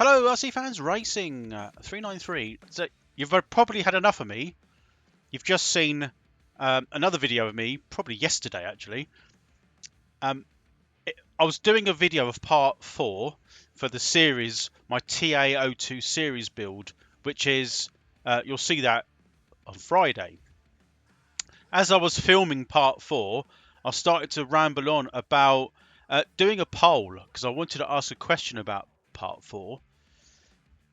Hello, RC fans, Racing 393. So you've probably had enough of me. You've just seen another video of me, probably yesterday actually. I was doing a video of part 4 for the series, my TA02 series build, which is, you'll see that on Friday. As I was filming part 4, I started to ramble on about doing a poll because I wanted to ask a question about part 4.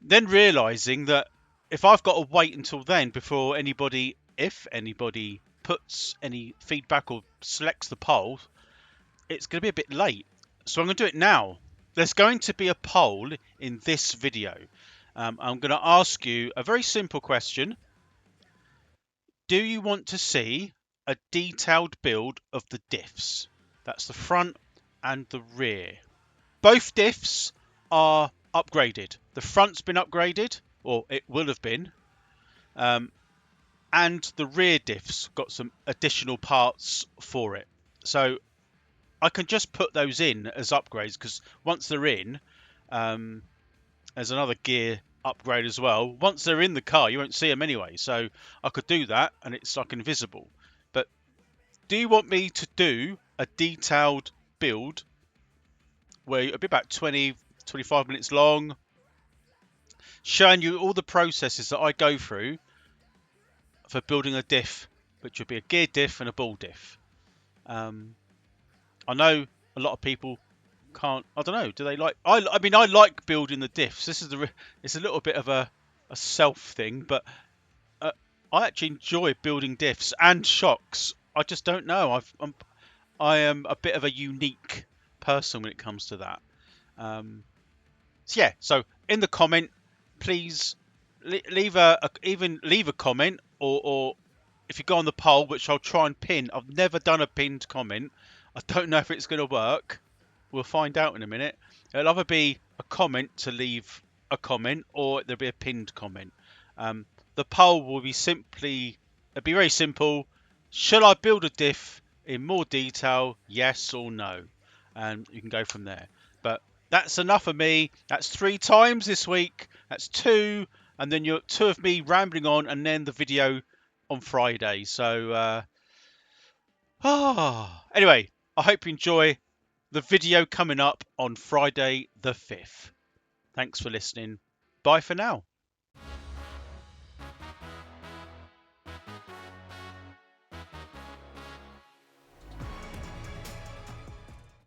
Then realizing that if I've got to wait until then before anybody, if anybody puts any feedback or selects the poll, it's going to be a bit late. So I'm going to do it now. There's going to be a poll in this video. I'm going to ask you a very simple question. Do you want to see a detailed build of the diffs? That's the front and the rear. Both diffs are upgraded. The front's been upgraded, or it will have been, and the rear diff's got some additional parts for it. So I can just put those in as upgrades because once they're in, there's another gear upgrade as well. Once they're in the car, you won't see them anyway. So I could do that, and it's like invisible. But do you want me to do a detailed build where it'll be about 20-25 minutes long, showing you all the processes that I go through for building a diff, which would be a gear diff and a ball diff? I know a lot of people can't. I don't know. Do they like? I mean, I like building the diffs. It's a little bit of a self thing, but I actually enjoy building diffs and shocks. I just don't know. I am a bit of a unique person when it comes to that. So yeah. So in the comment, please leave a comment, or if you go on the poll, which I'll try and pin. I've never done a pinned comment. I don't know if it's going to work. We'll find out in a minute. It'll either be a comment to leave a comment, or there'll be a pinned comment. The poll will be it'll be very simple. Should I build a diff in more detail? Yes or no? And you can go from there. But that's enough of me. That's 3 times this week. That's 2. And then you're 2 of me rambling on, and then the video on Friday. So, anyway, I hope you enjoy the video coming up on Friday the 5th. Thanks for listening. Bye for now.